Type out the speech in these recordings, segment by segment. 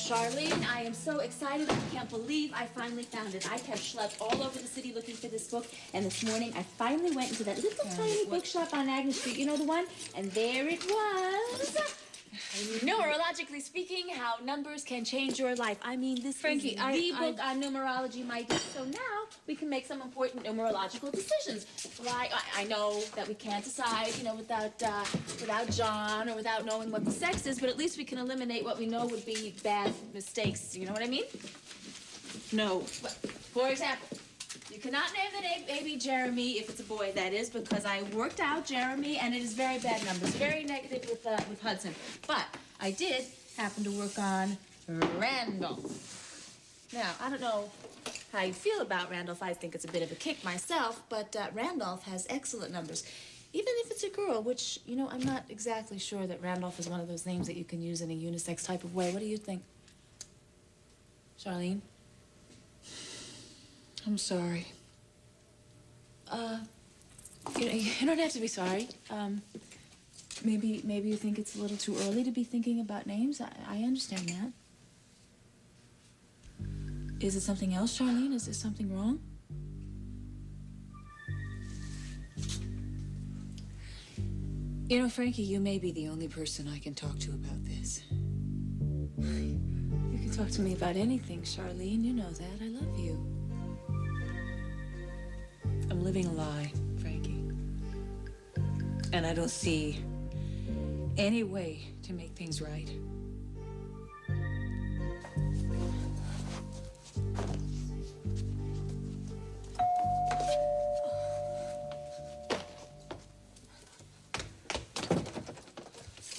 Charlene, I am so excited. I can't believe I finally found it. I have schlepped all over the city looking for this book, and this morning I finally went into that little tiny bookshop on Agnes Street. You know the one? And there it was. Numerologically speaking, how numbers can change your life. I mean, this Frankie, is the book on numerology, my dear. So now we can make some important numerological decisions. Well, I know that we can't decide, you know, without John or without knowing what the sex is, but at least we can eliminate what we know would be bad mistakes. You know what I mean? No. Well, for example, you cannot name the name baby Jeremy if it's a boy, that is, because I worked out Jeremy, and it is very bad numbers, very negative with Hudson. But I did happen to work on Randolph. Now, I don't know how you feel about Randolph. I think it's a bit of a kick myself, but Randolph has excellent numbers. Even if it's a girl, which, you know, I'm not exactly sure that Randolph is one of those names that you can use in a unisex type of way. What do you think? Charlene? I'm sorry. You don't have to be sorry. Maybe you think it's a little too early to be thinking about names. I understand that. Is it something else, Charlene? Is there something wrong? You know, Frankie, you may be the only person I can talk to about this. You can talk to me about anything, Charlene. You know that. I love you. I'm living a lie, Frankie. And I don't see any way to make things right.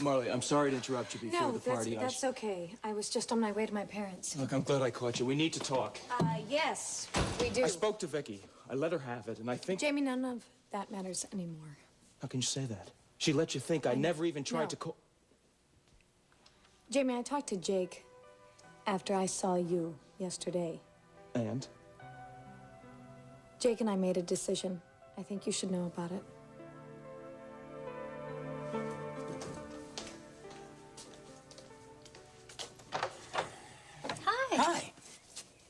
Marley, I'm sorry to interrupt you before the party. No, that's okay. I was just on my way to my parents. Look, I'm glad I caught you. We need to talk. Yes, we do. I spoke to Vicky. I let her have it, and I think... Jamie, none of that matters anymore. How can you say that? She let you think I never even tried to call... Jamie, I talked to Jake after I saw you yesterday. And? Jake and I made a decision. I think you should know about it. Hi.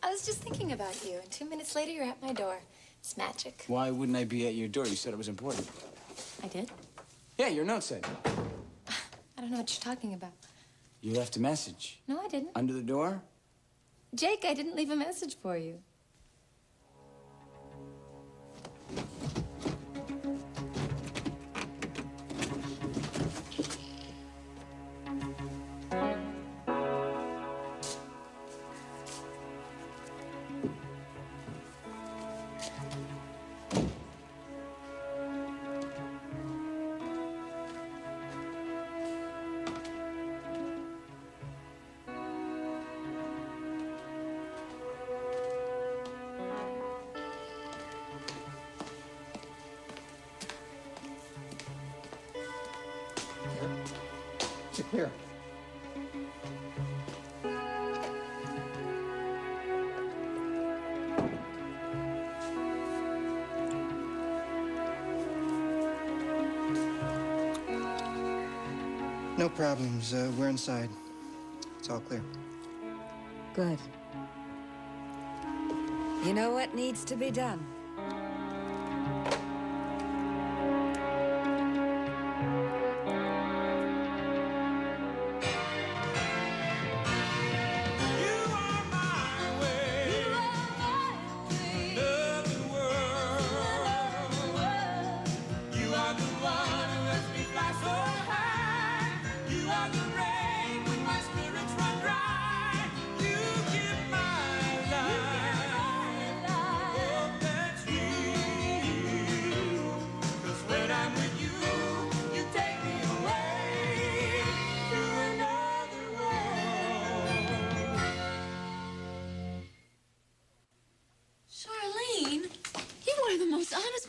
I was just thinking about you, and 2 minutes later, you're at my door. It's magic. Why wouldn't I be at your door? You said it was important. I did? Yeah, your note said. I don't know what you're talking about. You left a message. No, I didn't. Under the door? Jake, I didn't leave a message for you. Here. No problems. We're inside. It's all clear. Good. You know what needs to be done?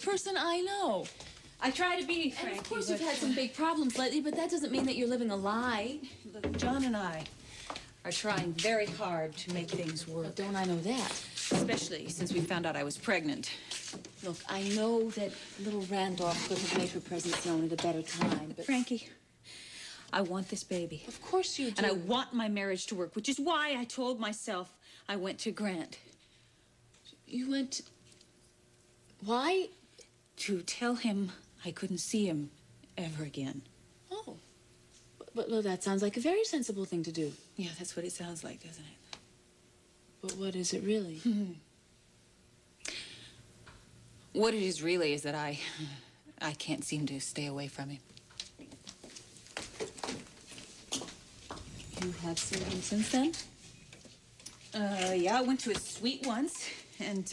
Person I know. I try to be, Frankie. And of course you've had some big problems lately, but that doesn't mean that you're living a lie. Look, John and I are trying very hard to make things work. Well, don't I know that? Especially since we found out I was pregnant. Look, I know that little Randolph could have made her presence known at a better time, but... Frankie, I want this baby. Of course you do. And I want my marriage to work, which is why I told myself I went to Grant. You went... Why? To tell him I couldn't see him ever again. Oh. But that sounds like a very sensible thing to do. Yeah, that's what it sounds like, doesn't it? But what is it really? What it is really is that I can't seem to stay away from him. You have seen him since then? Yeah, I went to his suite once, and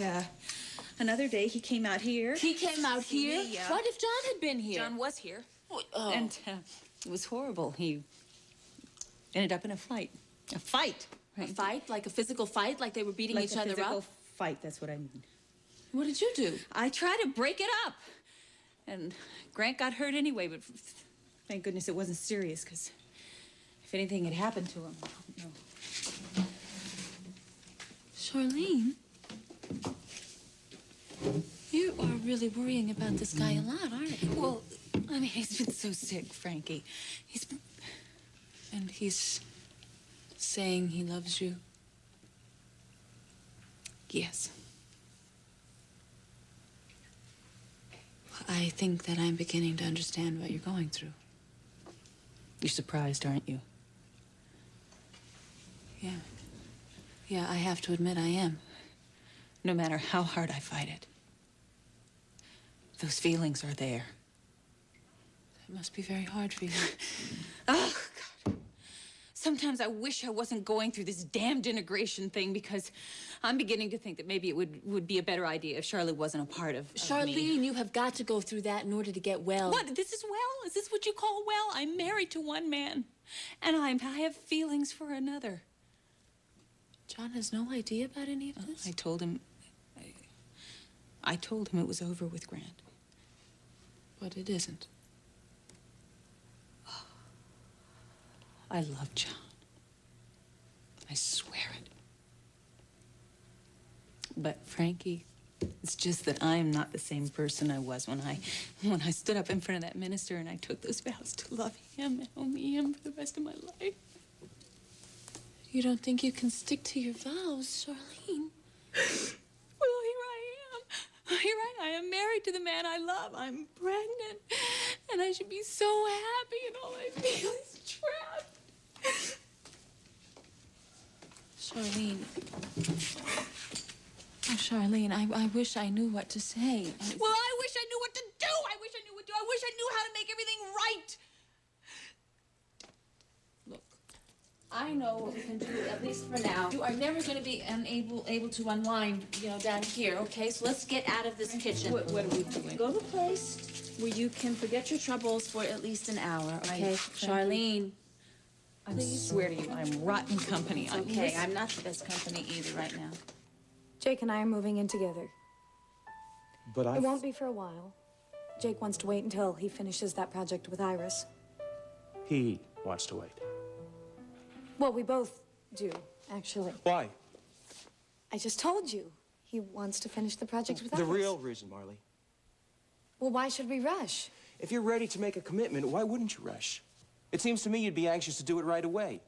another day he came out here. He came out here? Yeah. What if John had been here? John was here. Oh. And it was horrible. He ended up in a fight. A fight. A fight? Like a physical fight? Like they were beating Like each a other physical up? fight, that's what I mean. What did you do? I tried to break it up. And Grant got hurt anyway, but thank goodness it wasn't serious, because if anything had happened to him, I don't know. Charlene? You are really worrying about this guy a lot, aren't you? Well, I mean, he's been so sick, Frankie. He's been... And he's saying he loves you? Yes. I think that I'm beginning to understand what you're going through. You're surprised, aren't you? Yeah. Yeah, I have to admit I am. No matter how hard I fight it, those feelings are there. That must be very hard for you. Oh, God. Sometimes I wish I wasn't going through this damned integration thing, because I'm beginning to think that maybe it would be a better idea if Charlotte wasn't a part of Charlene, me. you have got to go through that in order to get well. What? This is well? Is this what you call well? I'm married to one man, and I have feelings for another. John has no idea about any of this? I told him it was over with Grant. But it isn't. I love John. I swear it. But Frankie, it's just that I am not the same person I was when I stood up in front of that minister and I took those vows to love him and only him for the rest of my life. You don't think you can stick to your vows, Charlene? Well, here I am. Here I am, married to the man I love. I'm pregnant, and I should be so happy, and all I feel is trapped. Charlene. Oh, Charlene, I wish I knew what to say. Well, I wish I knew what to do. I wish I knew what to do. I wish I knew how to make everything right. I know what we can do, at least for now. You are never going to be able to unwind, down here, okay? So let's get out of this kitchen. What are we doing? Go to a place where you can forget your troubles for at least an hour, okay? Charlene, I swear to you, I'm rotten company. okay, I'm not the best company either right now. Jake and I are moving in together. But It won't be for a while. Jake wants to wait until he finishes that project with Iris. He wants to wait. Well, we both do, actually. Why? I just told you. He wants to finish the project with The Iris. real reason, Marley. Well, why should we rush? If you're ready to make a commitment, why wouldn't you rush? It seems to me you'd be anxious to do it right away.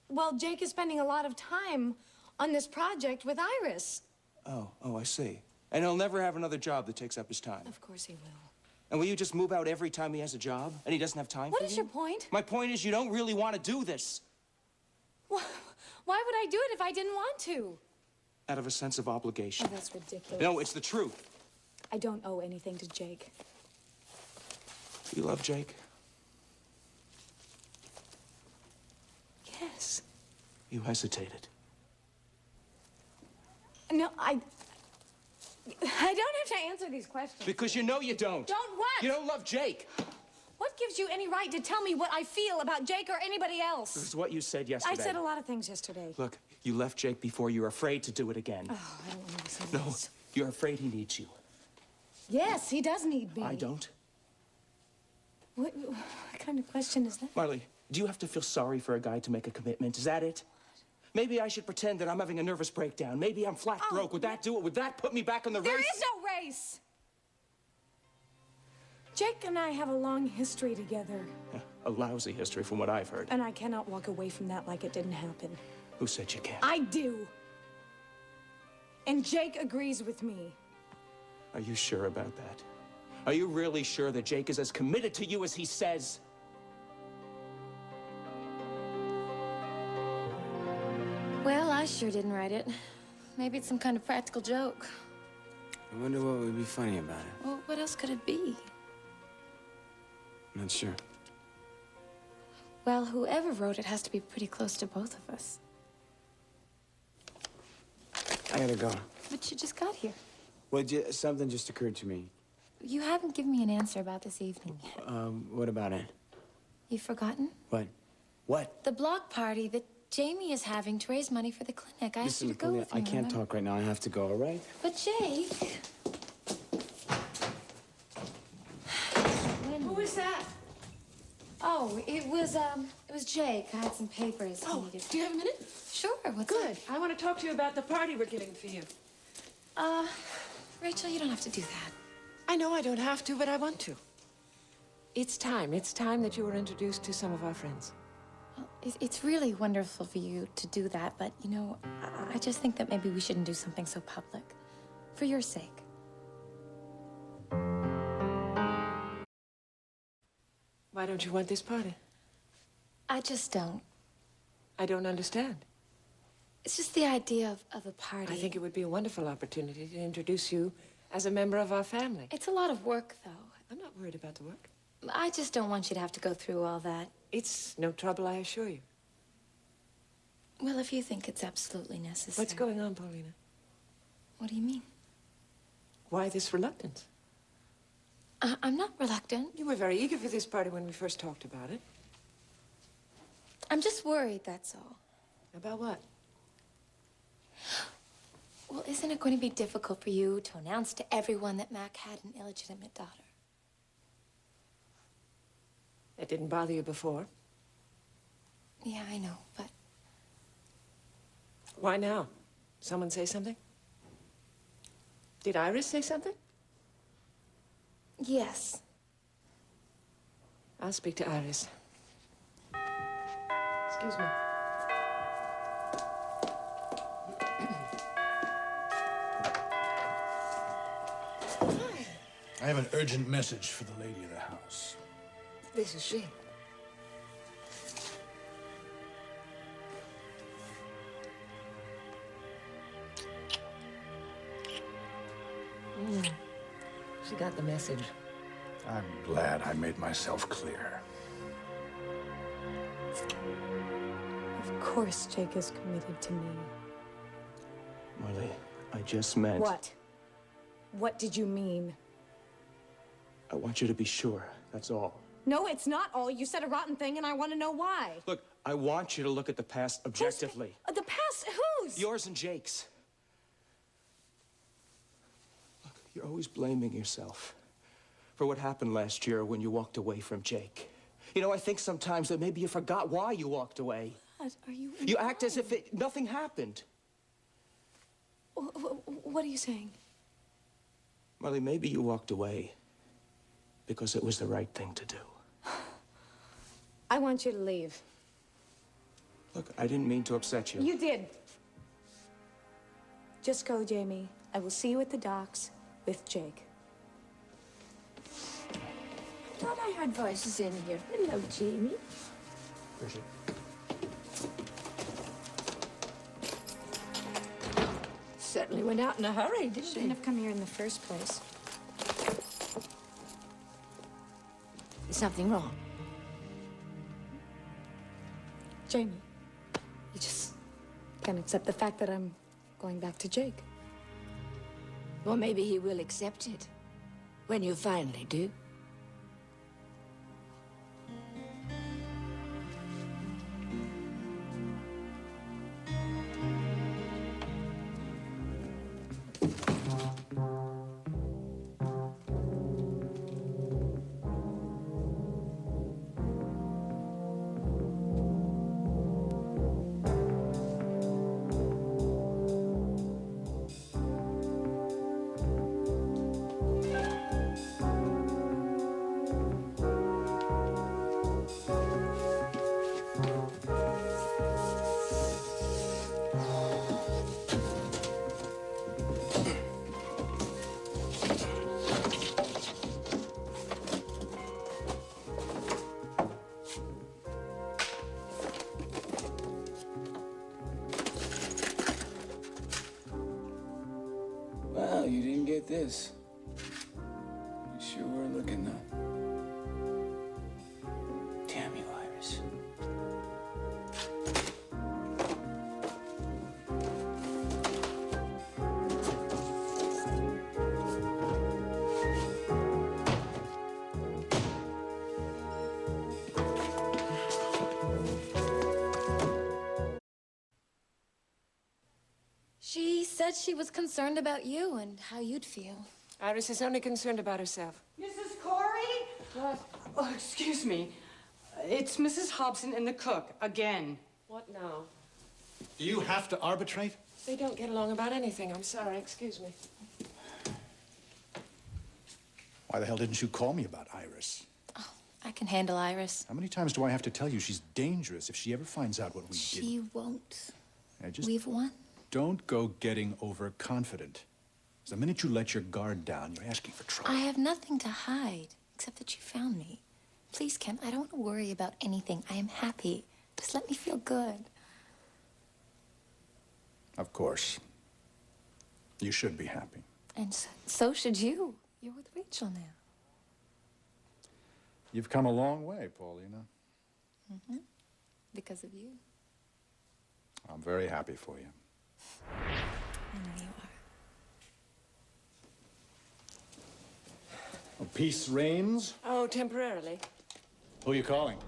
Well, Jake is spending a lot of time on this project with Iris. Oh, I see. And he'll never have another job that takes up his time. Of course he will. And will you just move out every time he has a job and he doesn't have time What for is you? your point? My point is you don't really want to do this. Why would I do it if I didn't want to? Out of a sense of obligation. Oh, that's ridiculous. No, it's the truth. I don't owe anything to Jake. You love Jake? Yes. You hesitated. No, I don't have to answer these questions. Because you know you don't. Don't what? You don't love Jake. What gives you any right to tell me what I feel about Jake or anybody else? This is what you said yesterday. I said a lot of things yesterday. Look, you left Jake before you were afraid to do it again. Oh, I don't want to listen to No, this. you're afraid he needs you. Yes, he does need me. I don't. What kind of question is that? Marley, do you have to feel sorry for a guy to make a commitment? Is that it? Maybe I should pretend that I'm having a nervous breakdown. Maybe I'm flat broke. Would that do it? Would that put me back on the race? There is no race! Jake and I have a long history together. Yeah, A lousy history from what I've heard. And I cannot walk away from that like it didn't happen. Who said you can't? I do. And Jake agrees with me. Are you sure about that? Are you really sure that Jake is as committed to you as he says? Well, I sure didn't write it. Maybe it's some kind of practical joke. I wonder what would be funny about it. Well, what else could it be? Not sure. Well, whoever wrote it has to be pretty close to both of us. I gotta go. But you just got here. Well, something just occurred to me. You haven't given me an answer about this evening yet. What about it? You've forgotten? What? What? The block party that Jamie is having to raise money for the clinic. I asked you to go Paulina, with me. I can't remember? talk right now. I have to go, all right? But Jake... Who is that? Oh, it was Jake. I had some papers he needed. Do you have a minute? Sure, what's Good. up? I want to talk to you about the party we're giving for you. Rachel, you don't have to do that. I know I don't have to, but I want to. It's time. It's time that you were introduced to some of our friends. Well, it's really wonderful for you to do that, but, you know, I just think that maybe we shouldn't do something so public. For your sake. Why don't you want this party? I just don't. I don't understand. It's just the idea of a party. I think it would be a wonderful opportunity to introduce you as a member of our family. It's a lot of work, though. I'm not worried about the work. I just don't want you to have to go through all that. It's no trouble, I assure you. Well, if you think it's absolutely necessary. What's going on, Paulina? What do you mean? Why this reluctance? I'm not reluctant. You were very eager for this party when we first talked about it. I'm just worried, that's all. About what? Well, isn't it going to be difficult for you to announce to everyone that Mac had an illegitimate daughter? That didn't bother you before. Yeah, I know, but... Why now? Someone say something? Did Iris say something? Yes. I'll speak to Iris. Excuse me. I have an urgent message for the lady of the house. This is she. She got the message. I'm glad I made myself clear. Of course Jake is committed to me. Marley, I just meant... What? What did you mean? I want you to be sure, that's all. No, it's not all. You said a rotten thing, and I want to know why. Look, I want you to look at the past objectively. The past? Whose? Yours and Jake's. Look, you're always blaming yourself for what happened last year when you walked away from Jake. You know, I think sometimes that maybe you forgot why you walked away. What are you... You act as if nothing happened. What are you saying? Marley, maybe you walked away because it was the right thing to do. I want you to leave. Look, I didn't mean to upset you. You did. Just go, Jamie. I will see you at the docks with Jake. Thought I heard voices in here. Hello, Jamie. Bridget. Certainly went out in a hurry, didn't Shouldn't have come here in the first place. Is something wrong? Jamie, you just can't accept the fact that I'm going back to Jake. Well, maybe he will accept it when you finally do. Well, you didn't get this. You sure were looking, though. Damn you, Iris. She said she was concerned about you and how you'd feel. Iris is only concerned about herself. Mrs. Corey? What? Oh, excuse me. It's Mrs. Hobson and the cook, again. What now? Do you have to arbitrate? They don't get along about anything. I'm sorry. Excuse me. Why the hell didn't you call me about Iris? Oh, I can handle Iris. How many times do I have to tell you she's dangerous if she ever finds out what we did? She won't. Just We've won. don't go getting overconfident. 'Cause the minute you let your guard down, you're asking for trouble. I have nothing to hide, except that you found me. Please, Ken, I don't want to worry about anything. I am happy. Just let me feel good. Of course. You should be happy. And so should you. You're with Rachel now. You've come a long way, Paulina. Mm-hmm. Because of you. I'm very happy for you. I know you are. Oh, peace reigns? Oh, temporarily. Who are you calling?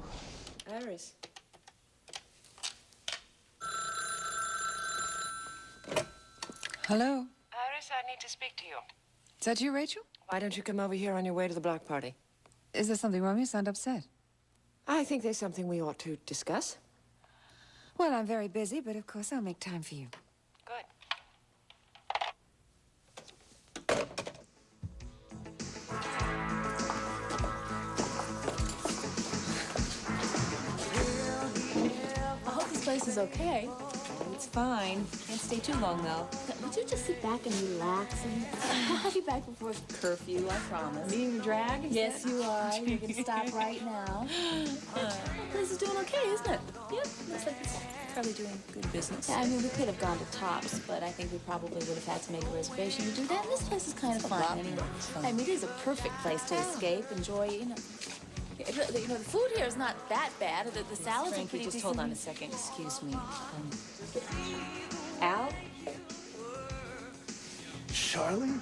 Iris. Hello? Iris, I need to speak to you. Is that you, Rachel? Why don't you come over here on your way to the block party? Is there something wrong? You sound upset. I think there's something we ought to discuss. Well, I'm very busy, but of course I'll make time for you. Good. I hope this place is okay. It's fine. Can't stay too long, though. Would you just sit back and relax? And I'll have you back before curfew, I promise. Being dragged? Yes, you are. You're gonna stop right now. The place is doing okay, isn't it? Yep, looks like it's probably doing good business. Yeah, I mean, we could have gone to Tops, but I think we probably would have had to make a reservation to do that. And this place is kind of fun anyway. I mean, it is a perfect place to escape, enjoy, you know. The food here is not that bad. The salads are Frankie, pretty just decent. hold on a second. Excuse me. Al? Charlie?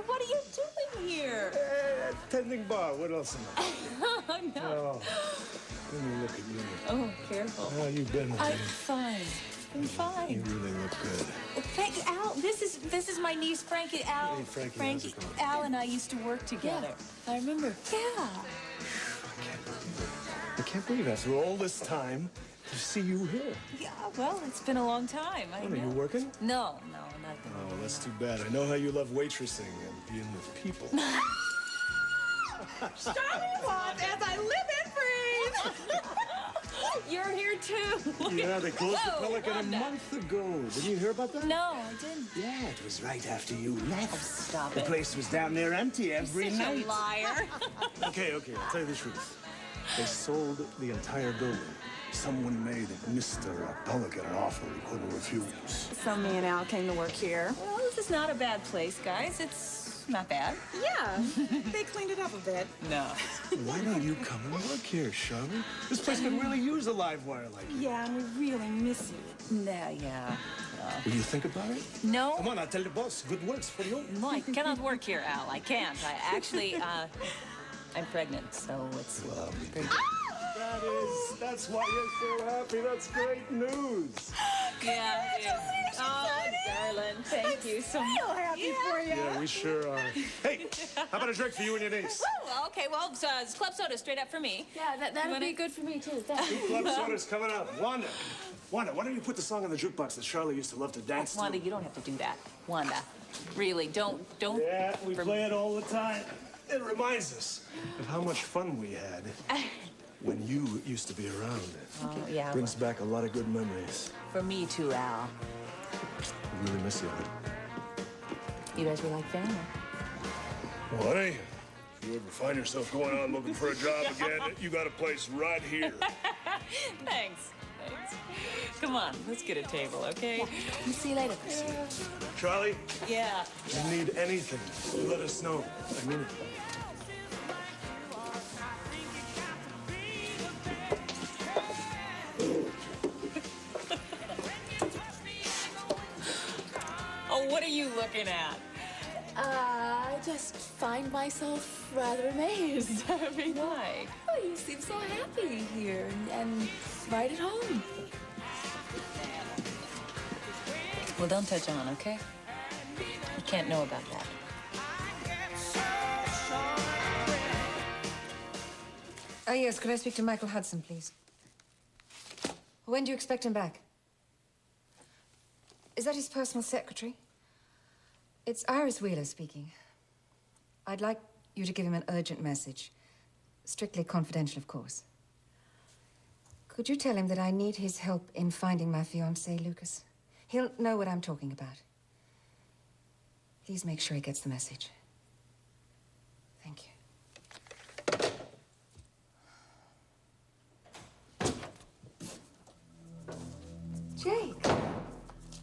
What are you doing here? Tending bar. What else am I? Oh, no. Let me look at you. Oh, careful. How you been with I'm me? fine. I'm fine. You really look good. Well, thank Al. This is my niece Frankie. Al. Hey, Frankie, how's it going? Al and I used to work together. Yeah, I remember. Yeah. I can't believe after all this time to see you here. Yeah. Well, it's been a long time. I What, know. are you working? No, not at the moment. Oh, that's too bad. I know how you love waitressing and being with people. Starting off as I live and breathe! You're here too. Yeah, they closed the Whoa, Pelican Wanda. a month ago. Didn't you hear about that? No, I didn't. Yeah, it was right after you left. Stop The it. place was down there empty every Such night. a liar. Okay, I'll tell you the truth. They sold the entire building. Someone made Mr. Pelican an offer he couldn't refuse. So me and Al came to work here. Well, this is not a bad place, guys. It's not bad. Yeah, they cleaned it up a bit. No. Why don't you come and work here, Charlie? This place could really use a live wire like you. Yeah, and we really miss you. Yeah. Will you think about it? No. Come on, I'll tell the boss. Good works for you. No, I cannot work here, Al. I can't. I actually, I'm pregnant, so it's very That's why you're so happy. That's great news. Yeah, it is. Oh, darling, thank you so much. So happy for you. Yeah, we sure are. Hey, how about a drink for you and your niece? Oh, okay. Well, it's club soda straight up for me. Yeah, that'd be good for me too. Thanks. Club soda's coming up. Wanda, why don't you put the song on the jukebox that Charlie used to love to dance to? Wanda, you don't have to do that. Wanda, really, don't. Yeah, we play it all the time. It reminds us of how much fun we had when you used to be around. Oh, yeah. Brings back a lot of good memories. For me too, Al. We really miss you. You guys were like family. Well, honey, if you ever find yourself going out looking for a job again, you got a place right here. Thanks. Come on, let's get a table, okay? We'll see you later, Percy. Charlie, Yeah. if you need anything, you let us know. I mean it. Oh, what are you looking at? I just find myself rather amazed. I mean, Why? oh, you seem so happy here and right at home. Well, don't touch on, okay? You can't know about that. Oh, yes, could I speak to Michael Hudson, please? When do you expect him back? Is that his personal secretary? It's Iris Wheeler speaking. I'd like you to give him an urgent message. Strictly confidential, of course. Could you tell him that I need his help in finding my fiancé, Lucas? He'll know what I'm talking about. Please make sure he gets the message. Thank you. Jake,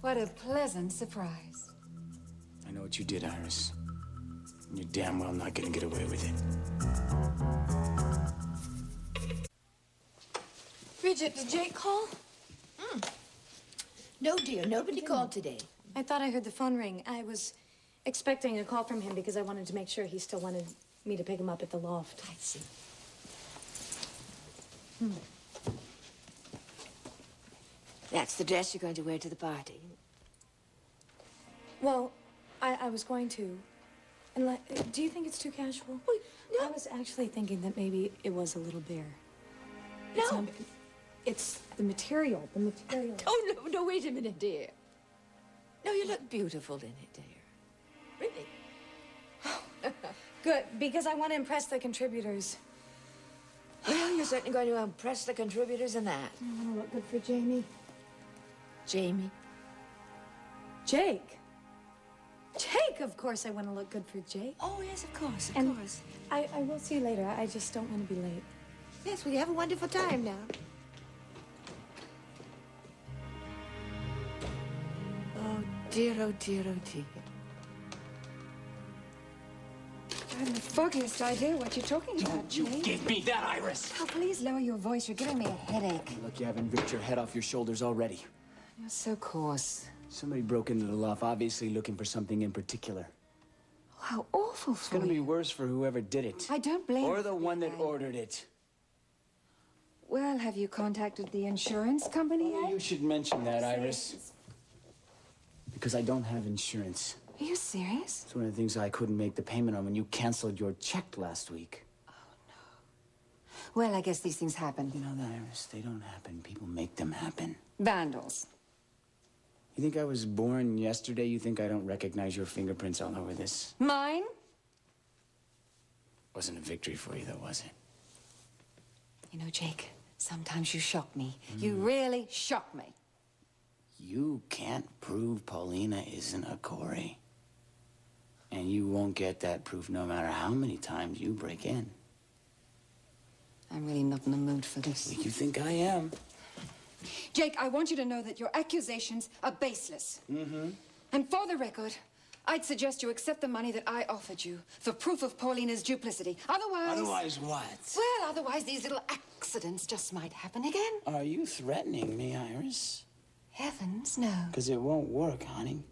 what a pleasant surprise. I know what you did, Iris. And you're damn well not gonna get away with it. Bridget, did Jake call? No, dear, nobody called today. I thought I heard the phone ring. I was expecting a call from him because I wanted to make sure he still wanted me to pick him up at the loft. I see. That's the dress you're going to wear to the party. Well, I was going to. And do you think it's too casual? No. I was actually thinking that maybe it was a little bare. No. It's the material. The material. Oh, no, wait a minute, dear. No, you look beautiful in it, dear. Really? Good, because I want to impress the contributors. Well, you're certainly going to impress the contributors in that. I want to look good for Jamie. Jamie? Jake. Jake, of course I want to look good for Jake. Oh, yes, of course, of course. I will see you later. I just don't want to be late. Yes, well, you have a wonderful time now. Oh, dear, oh, dear, oh, dear. I haven't the foggiest idea what you're talking about, Jake. Give me that, Iris! Oh, please lower your voice. You're giving me a headache. Look, you haven't ripped your head off your shoulders already. You're so coarse. Somebody broke into the loft, obviously looking for something in particular. Oh, how awful It's for gonna you. be worse for whoever did it. I don't blame Or you the for one that being ordered it. Well, have you contacted the insurance company yet? You should mention that, Iris. Because I don't have insurance. Are you serious? It's one of the things I couldn't make the payment on when you canceled your check last week. Well, I guess these things happen. You know that, Iris, they don't happen. People make them happen. Vandals. You think I was born yesterday? You think I don't recognize your fingerprints all over this? Mine? Wasn't a victory for you, though, was it? You know, Jake, sometimes you shock me. You really shock me. You can't prove Paulina isn't a Corey. And you won't get that proof no matter how many times you break in. I'm really not in the mood for this. You think I am? Jake, I want you to know that your accusations are baseless. Mm-hmm. And for the record, I'd suggest you accept the money that I offered you for proof of Paulina's duplicity. Otherwise... Otherwise what? Well, otherwise these little accidents just might happen again. Are you threatening me, Iris? Heavens, no. Because it won't work, honey.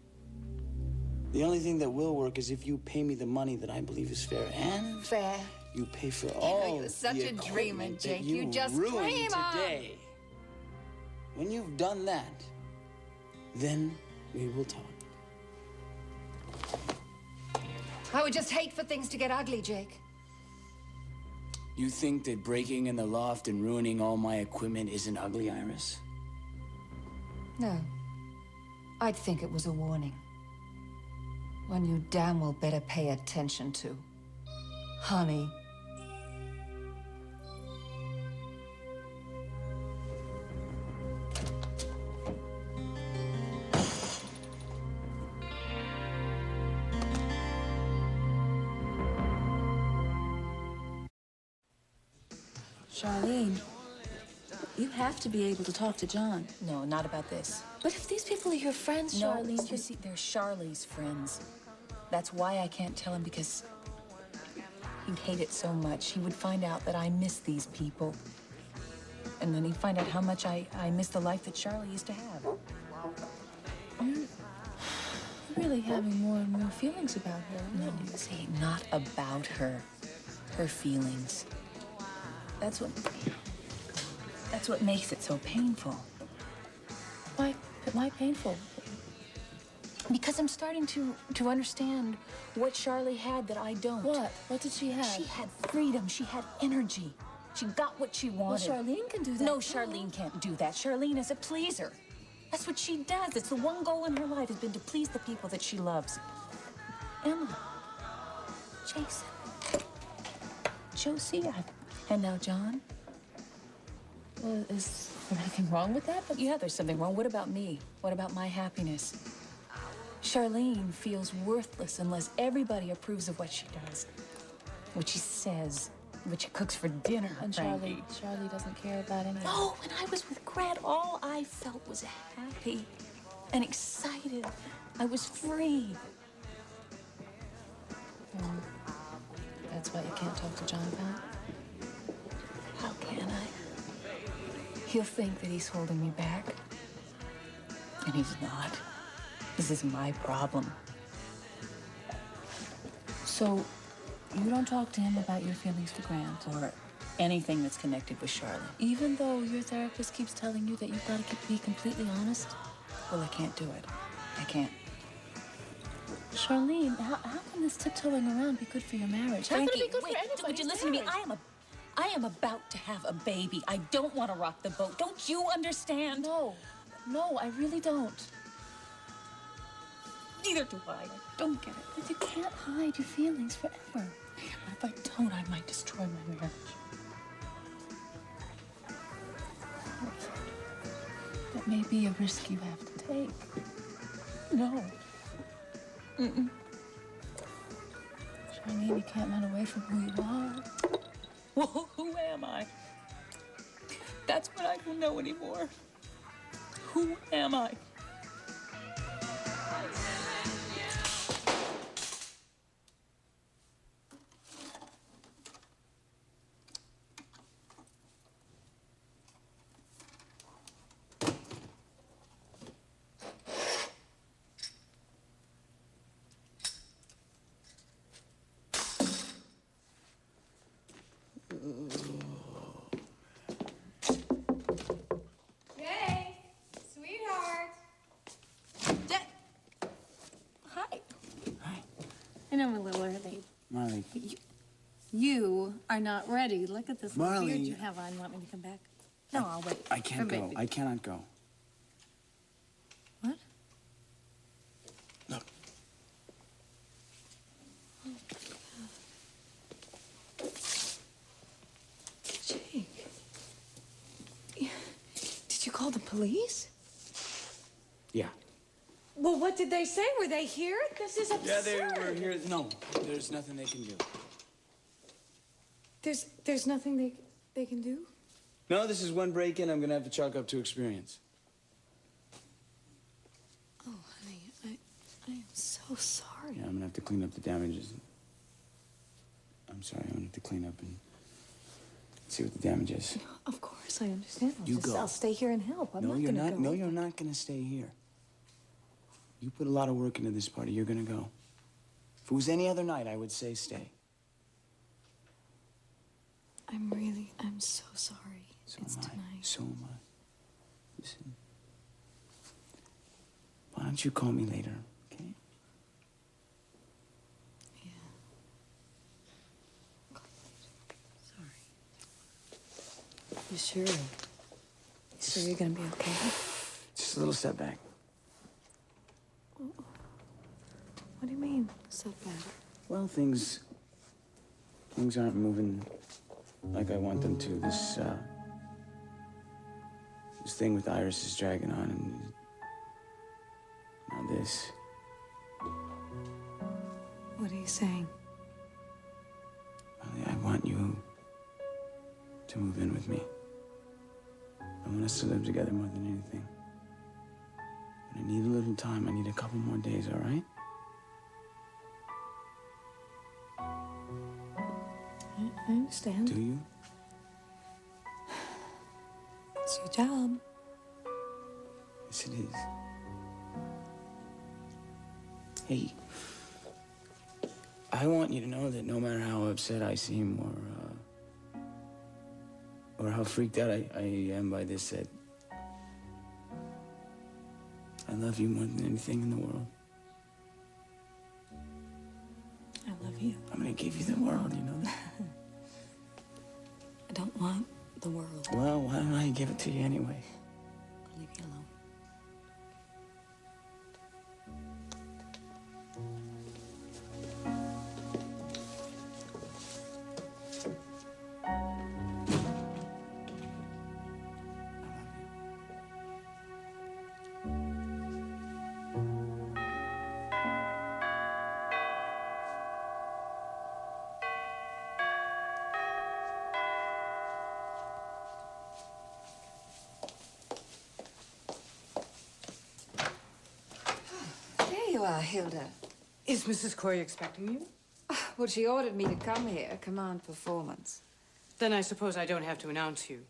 The only thing that will work is if you pay me the money that I believe is fair, and fair. You pay for all you're such the a dreamer, equipment Jake. that You just ruined dream on. today. When you've done that, then we will talk. I would just hate for things to get ugly, Jake. You think that breaking in the loft and ruining all my equipment isn't ugly, Iris? No. I'd think it was a warning. One you damn well better pay attention to. Honey. Charlene, You have to be able to talk to John. No, not about this. But if these people are your friends, No, Charlene, you see, they're Charlie's friends. That's why I can't tell him, because he'd hate it so much. He would find out that I miss these people. And then he'd find out how much I miss the life that Charlie used to have. You're really having more and more feelings about her. No, see, not about her. Her feelings. That's what makes it so painful. Why painful? Because I'm starting to understand what Charlie had that I don't. What? What did she have? She had freedom. She had energy. She got what she wanted. Well, Charlene can do that. No, Charlene can't do that. Charlene is a pleaser. That's what she does. It's the one goal in her life has been to please the people that she loves. Emma, Jason, Josie, and now John. Well, is there anything wrong with that? Yeah, there's something wrong. What about me? What about my happiness? Charlene feels worthless unless everybody approves of what she does, what she says, what she cooks for dinner. And Frankie. Charlie doesn't care about anything. No, when I was with Grant, all I felt was happy and excited. I was free. That's what you can't talk to John about? How can I? He'll think that he's holding me back. And he's not. This is my problem. So, you don't talk to him about your feelings to Grant? Or anything that's connected with Charlie. Even though your therapist keeps telling you that you've got to be completely honest? Well, I can't do it. I can't. Charlene, how can this tiptoeing around be good for your marriage? How can it be good wait, for anybody's would you listen to me? marriage? I am about to have a baby. I don't want to rock the boat. Don't you understand? No, I really don't. Neither do I. Don't get it. But you can't hide your feelings forever. If I don't, I might destroy my marriage. That may be a risk you have to take. No. Charlene, you can't run away from who you are. Well, who am I? That's what I don't know anymore. Who am I? Jay, sweetheart. Hi. Hi. I know I'm a little early. Marley. You are not ready. Look at this little Marley. beard you have on. Want me to come back? No, I'll wait. I can't for go. baby. I cannot go. What? Look. Jake. Did you call the police? Yeah. Well, what did they say? Were they here? This is absurd. Yeah, they were here. No, there's nothing they can do. There's nothing they can do? No, this is one break-in I'm gonna have to chalk up to experience. Oh, honey, I am so sorry. Yeah, I'm gonna have to clean up the damages. I'm sorry, I'm gonna have to clean up and see what the damage is. Of course, I understand. You go. I'll stay here and help. I'm No, not you're gonna not. go. No, you're not gonna stay here. You put a lot of work into this party. You're gonna go. If it was any other night, I would say stay. I'm so sorry. So It's am I. tonight. So am I. Listen. Why don't you call me later, okay? You sure? You sure you're gonna be okay? Just a little setback. What do you mean, setback? Well, things aren't moving like I want them to. This thing with Iris is dragging on, and now this. What are you saying? Molly, I want you to move in with me. I want us to live together more than anything. But I need a little time. I need a couple more days, all right? I understand. Do you? It's your job. Yes, it is. Hey, I want you to know that no matter how upset I seem or how freaked out I am by this, that I love you more than anything in the world. I love you. I'm gonna give you the world, you know that? I don't want the world. Well, why don't I give it to you anyway? I'll leave you alone. There you are, Hilda. Is Mrs. Corey expecting you? Well, she ordered me to come here, command performance. Then I suppose I don't have to announce you.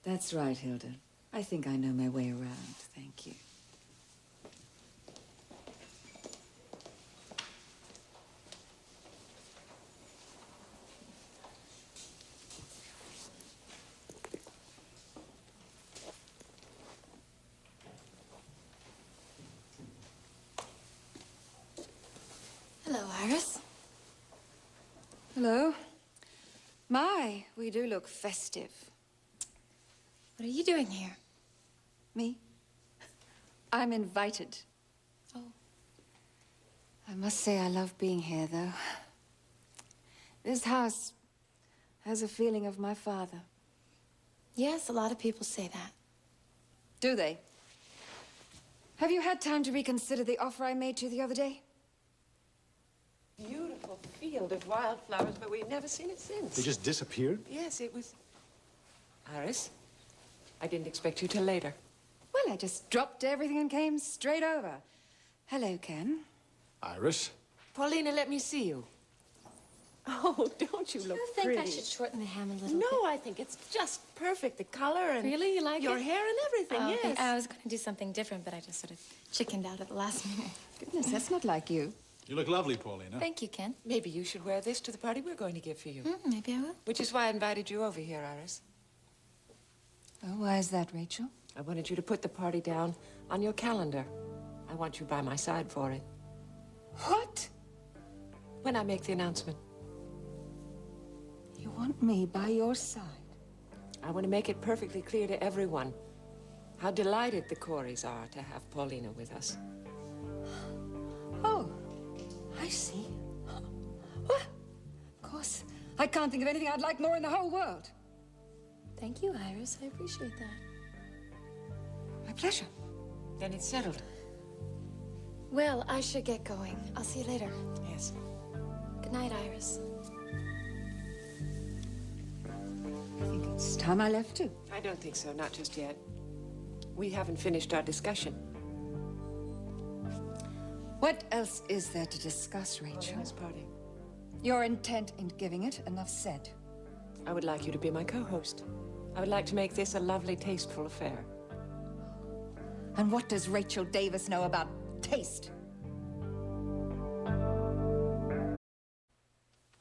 That's right, Hilda. I think I know my way around. Thank you. Hello, Iris. Hello. My, we do look festive. What are you doing here? Me? I'm invited. Oh. I must say I love being here, though. This house has a feeling of my father. Yes, a lot of people say that. Do they? Have you had time to reconsider the offer I made to you the other day? Beautiful field of wildflowers, but we've never seen it since. They just disappeared? Yes, it was... Iris, I didn't expect you till later. Well, I just dropped everything and came straight over. Hello, Ken. Iris? Paulina, let me see you. Oh, don't you look I think pretty? I should shorten the hem a little bit. No, I think it's just perfect. The color and... Really? You like your it? hair and everything, Oh, yes. I was going to do something different, but I just sort of chickened out at the last minute. Goodness, that's not like you. You look lovely, Paulina. Thank you, Ken. Maybe you should wear this to the party we're going to give for you. Maybe I will. Which is why I invited you over here, Iris. Oh, why is that, Rachel? I wanted you to put the party down on your calendar. I want you by my side for it. What? When I make the announcement. You want me by your side? I want to make it perfectly clear to everyone how delighted the Coreys are to have Paulina with us. Oh, I see. Well, of course, I can't think of anything I'd like more in the whole world. Thank you, Iris. I appreciate that. My pleasure. Then it's settled. Well, I should get going. I'll see you later. Yes. Good night, Iris. I think it's time I left too. I don't think so, not just yet. We haven't finished our discussion. What else is there to discuss, Rachel? Paulina's party. Your intent in giving it, enough said. I would like you to be my co-host. I would like to make this a lovely, tasteful affair. And what does Rachel Davis know about taste?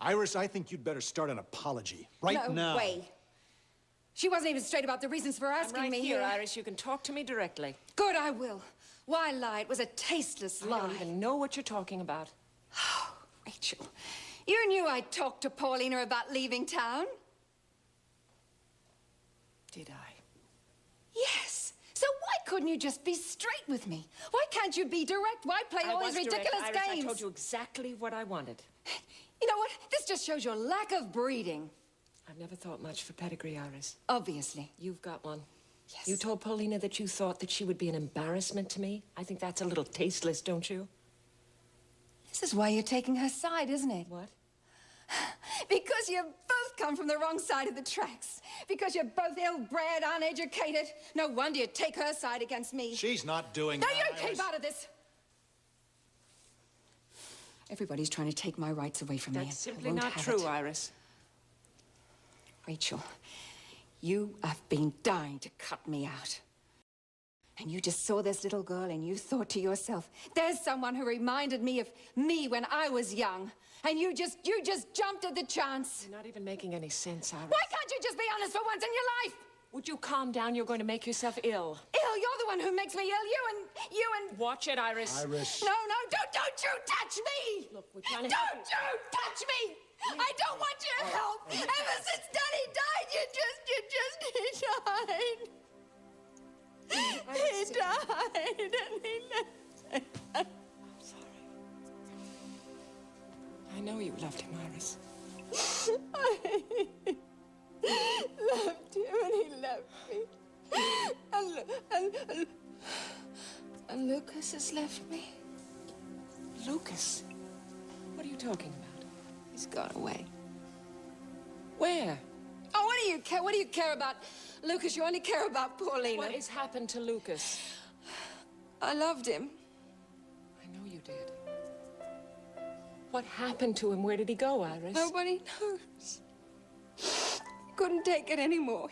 Iris, I think you'd better start an apology right No now. way. She wasn't even straight about the reasons for asking I'm right me here, Iris. You can talk to me directly. Good, I will. Why lie? It was a tasteless lie. I don't even know what you're talking about. Oh, Rachel, you knew I talked to Paulina about leaving town. Did I? Yes. So why couldn't you just be straight with me? Why can't you be direct? Why play all these ridiculous Iris, games? I told you exactly what I wanted. You know what? This just shows your lack of breeding. I've never thought much for pedigree, Iris. Obviously. You've got one. Yes. You told Paulina that you thought that she would be an embarrassment to me. I think that's a little tasteless, don't you? This is why you're taking her side, isn't it? What? Because you both come from the wrong side of the tracks. Because you're both ill-bred, uneducated. No wonder you take her side against me. She's not doing No, that, you Iris. keep out of this. Everybody's trying to take my rights away from me. That's and I simply won't not have true, it. Iris. Rachel, you have been dying to cut me out. And you just saw this little girl and you thought to yourself, there's someone who reminded me of me when I was young. And you just jumped at the chance. You're not even making any sense, Iris. Why can't you just be honest for once in your life? Would you calm down? You're going to make yourself ill. Ill, you're the one who makes me ill. You and... Watch it, Iris. Iris. No, don't you touch me! Look, we're trying to help Don't you touch me! I don't want your help! Ever since Daddy died, he died! He died, and he left. I'm sorry. I know you loved him, Iris. I loved him and he left me. And Lucas has left me. Lucas? What are you talking about? He's gone away. Where? Oh, what do you care? What do you care about Lucas? You only care about Paulina. What has happened to Lucas? I loved him. I know you did. What happened to him? Where did he go, Iris? Nobody knows. He couldn't take it anymore.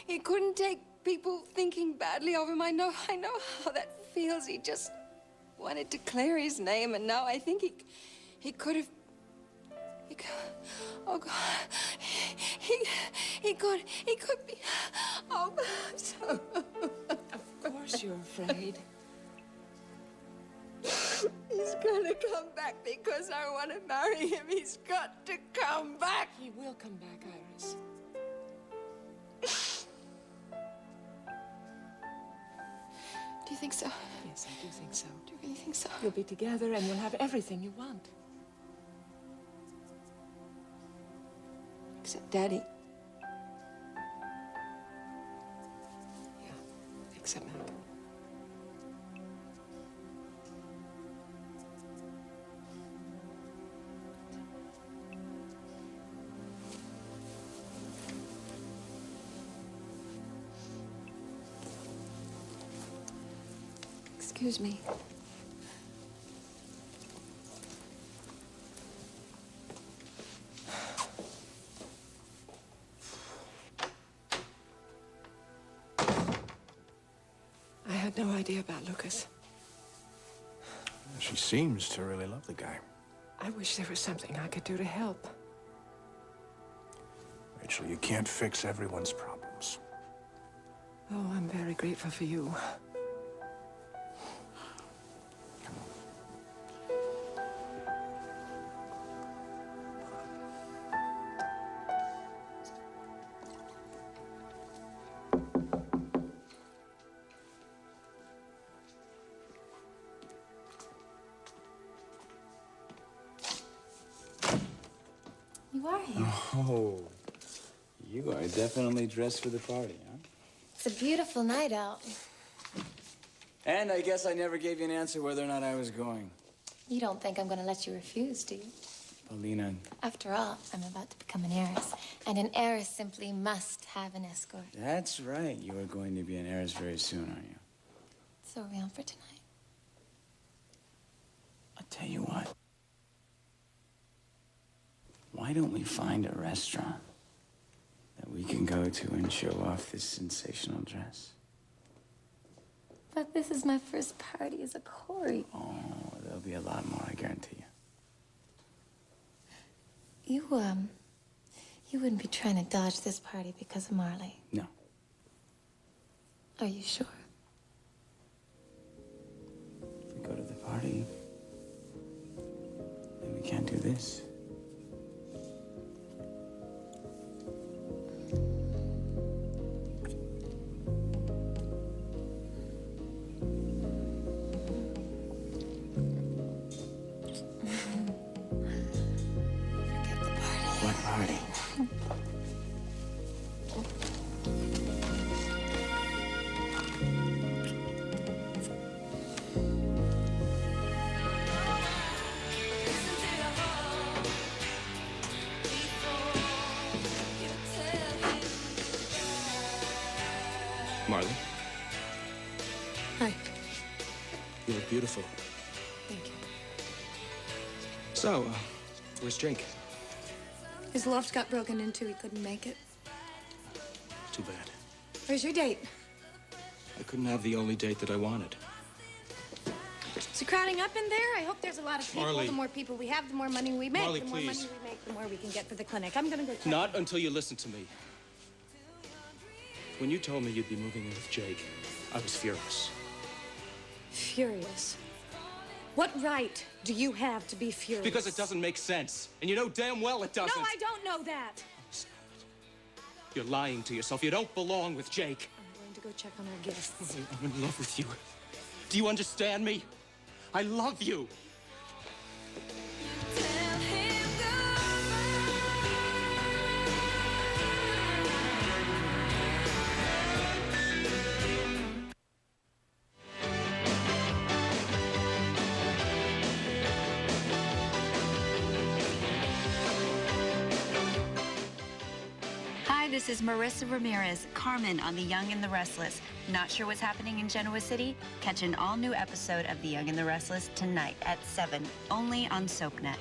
He couldn't take people thinking badly of him. I know how that feels. He just wanted to clear his name, and now I think he could have. Oh God, he could be. Oh, I'm so. Of course you're afraid. He's gonna come back because I want to marry him. He's got to come back. He will come back, Iris. Do you think so? Yes, I do think so. Do you really think so? You'll be together and you'll have everything you want. Except Daddy. Yeah, except Mac. Excuse me. I had no idea about Lucas. She seems to really love the guy. I wish there was something I could do to help. Rachel, you can't fix everyone's problems. Oh, I'm very grateful for you. You are here. Oh, you are definitely dressed for the party, huh? It's a beautiful night out. And I guess I never gave you an answer whether or not I was going. You don't think I'm going to let you refuse, do you? Paulina, After all, I'm about to become an heiress. And an heiress simply must have an escort. that's right. You are going to be an heiress very soon, aren't you? So are we on for tonight? I'll tell you what. Why don't we find a restaurant that we can go to and show off this sensational dress? But this is my first party as a Corey. Oh, there'll be a lot more, I guarantee you. You wouldn't be trying to dodge this party because of Marley. No. Are you sure? If we go to the party, then we can't do this. What party? Hi. You look beautiful. Thank you. So, where's Jake? His loft got broken into. He couldn't make it. Too bad. Where's your date? I couldn't have the only date that I wanted. Is it crowding up in there? I hope there's a lot of people. Marley. The more people we have, the more money we make. Marley, the more please. money we make, the more we can get for the clinic. I'm gonna go check. Not until you listen to me. When you told me you'd be moving in with Jake, I was furious. Furious. What right do you have to be furious? Because it doesn't make sense. And you know damn well it doesn't. No, I don't know that. You're lying to yourself. You don't belong with Jake. I'm going to go check on our guests. I'm in love with you. Do you understand me? I love you. Hi, this is Marissa Ramirez, Carmen on The Young and the Restless. Not sure what's happening in Genoa City? Catch an all-new episode of The Young and the Restless tonight at 7, only on SoapNet.